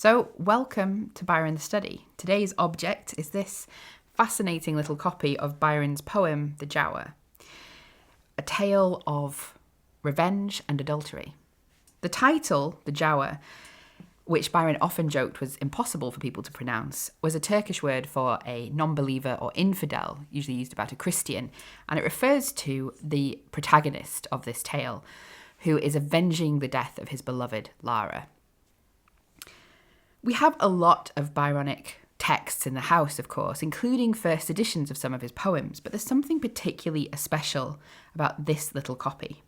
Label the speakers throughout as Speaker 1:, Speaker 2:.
Speaker 1: So, welcome to Byron the Study. Today's object is this fascinating little copy of Byron's poem, the Giaour, a tale of revenge and adultery. The title, the Giaour, which Byron often joked was impossible for people to pronounce, was a Turkish word for a non-believer or infidel, usually used about a Christian, and it refers to the protagonist of this tale, who is avenging the death of his beloved Lara. We have a lot of Byronic texts in the house, of course, including first editions of some of his poems, but there's something particularly special about this little copy.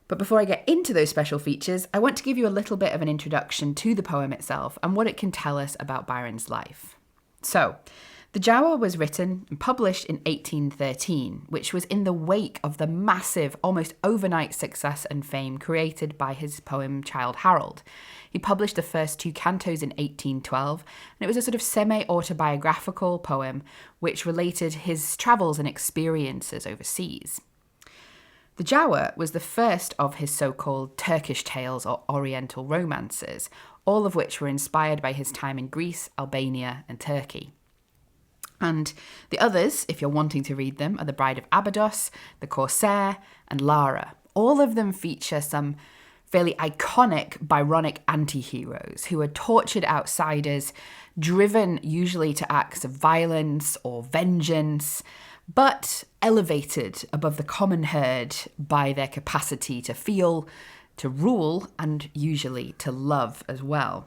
Speaker 1: But before I get into those special features, I want to give you a little bit of an introduction to the poem itself and what it can tell us about Byron's life. So, the Giaour was written and published in 1813, which was in the wake of the massive, almost overnight success and fame created by his poem Childe Harold. He published the first two cantos in 1812, and it was a sort of semi-autobiographical poem which related his travels and experiences overseas. The Giaour was the first of his so-called Turkish tales or Oriental romances, all of which were inspired by his time in Greece, Albania, and Turkey. And the others, if you're wanting to read them, are The Bride of Abydos, The Corsair, and Lara. All of them feature some fairly iconic Byronic anti-heroes who are tortured outsiders, driven usually to acts of violence or vengeance, but elevated above the common herd by their capacity to feel, to rule, and usually to love as well.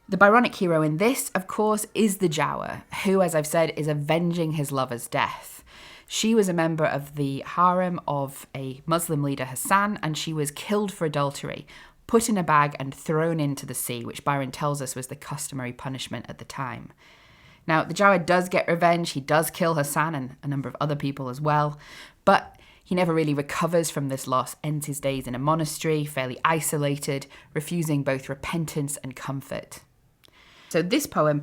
Speaker 1: The Byronic hero in this, of course, is the Giaour, who, as I've said, is avenging his lover's death. She was a member of the harem of a Muslim leader, Hassan, and she was killed for adultery, put in a bag and thrown into the sea, which Byron tells us was the customary punishment at the time. Now, the Giaour does get revenge. He does kill Hassan and a number of other people as well, but he never really recovers from this loss, ends his days in a monastery, fairly isolated, refusing both repentance and comfort. So this poem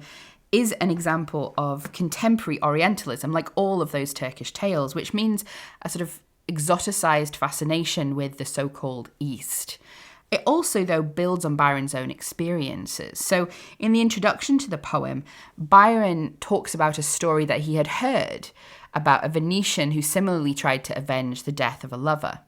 Speaker 1: is an example of contemporary Orientalism, like all of those Turkish tales, which means a sort of exoticized fascination with the so-called East. It also, though, builds on Byron's own experiences. So in the introduction to the poem, Byron talks about a story that he had heard about a Venetian who similarly tried to avenge the death of a lover.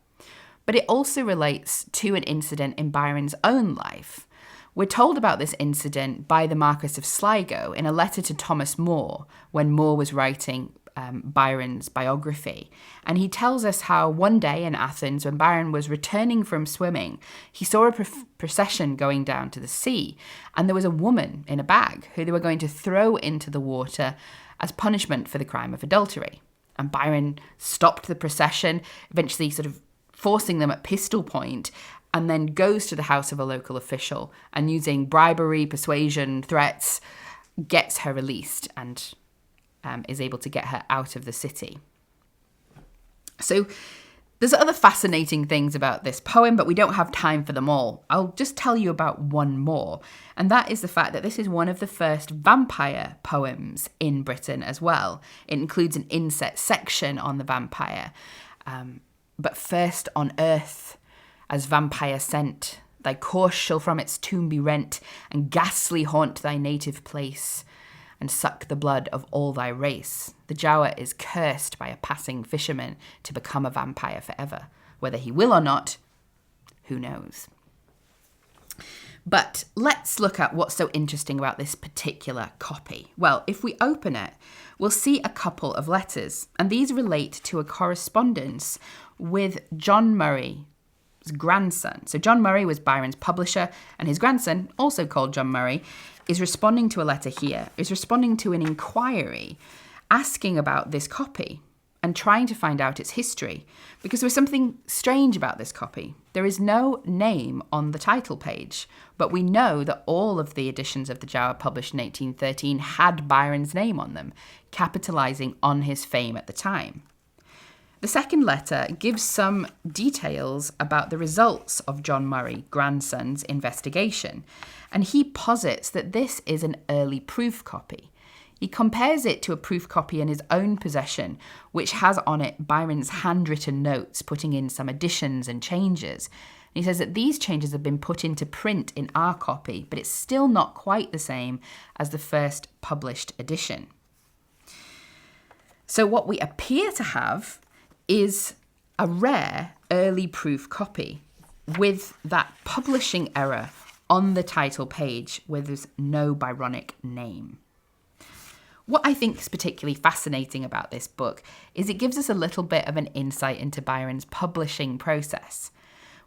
Speaker 1: But it also relates to an incident in Byron's own life. We're told about this incident by the Marquis of Sligo in a letter to Thomas More when More was writing Byron's biography. And he tells us how one day in Athens, when Byron was returning from swimming, he saw a procession going down to the sea, and there was a woman in a bag who they were going to throw into the water as punishment for the crime of adultery. And Byron stopped the procession, eventually sort of forcing them at pistol point, and then goes to the house of a local official and, using bribery, persuasion, threats, gets her released and is able to get her out of the city. So there's other fascinating things about this poem, but we don't have time for them all. I'll just tell you about one more, and that is the fact that this is one of the first vampire poems in Britain as well. It includes an inset section on the vampire. But first on earth, as vampire sent, thy corse shall from its tomb be rent, and ghastly haunt thy native place, and suck the blood of all thy race. The Giaour is cursed by a passing fisherman to become a vampire forever. Whether he will or not, who knows? But let's look at what's so interesting about this particular copy. Well, if we open it, we'll see a couple of letters, and these relate to a correspondence with John Murray, his grandson. So John Murray was Byron's publisher, and his grandson, also called John Murray, is responding to a letter here, is responding to an inquiry asking about this copy and trying to find out its history, because there was something strange about this copy. There is no name on the title page, but we know that all of the editions of the Giaour published in 1813 had Byron's name on them, capitalizing on his fame at the time. The second letter gives some details about the results of John Murray, grandson's investigation, and he posits that this is an early proof copy. He compares it to a proof copy in his own possession, which has on it Byron's handwritten notes, putting in some additions and changes, he says that these changes have been put into print in our copy, but it's still not quite the same as the first published edition. So what we appear to have is a rare early proof copy with that publishing error on the title page where there's no Byronic name. What I think is particularly fascinating about this book is it gives us a little bit of an insight into Byron's publishing process.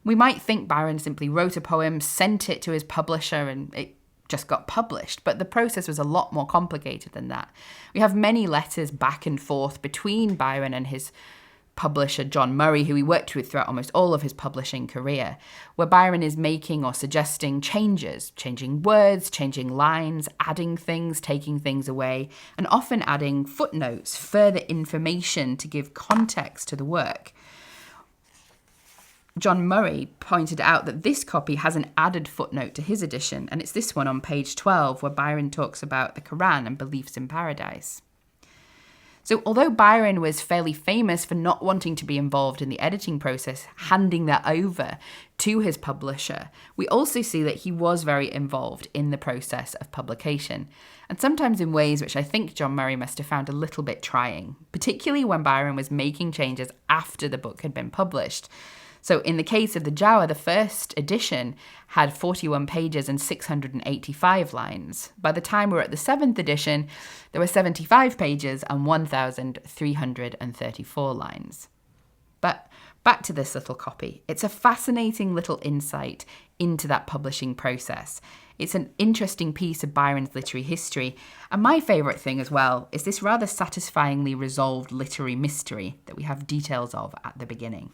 Speaker 1: We might think Byron simply wrote a poem, sent it to his publisher, and it just got published, but the process was a lot more complicated than that. We have many letters back and forth between Byron and his publisher John Murray, who he worked with throughout almost all of his publishing career, where Byron is making or suggesting changes, changing words, changing lines, adding things, taking things away, and often adding footnotes, further information to give context to the work. John Murray pointed out that this copy has an added footnote to his edition, and it's this one on page 12, where Byron talks about the Quran and beliefs in paradise. So although Byron was fairly famous for not wanting to be involved in the editing process, handing that over to his publisher, we also see that he was very involved in the process of publication, and sometimes in ways which I think John Murray must have found a little bit trying, particularly when Byron was making changes after the book had been published. So in the case of the Giaour, the first edition had 41 pages and 685 lines. By the time we're at the 7th edition, there were 75 pages and 1,334 lines. But back to this little copy. It's a fascinating little insight into that publishing process. It's an interesting piece of Byron's literary history. And my favourite thing as well is this rather satisfyingly resolved literary mystery that we have details of at the beginning.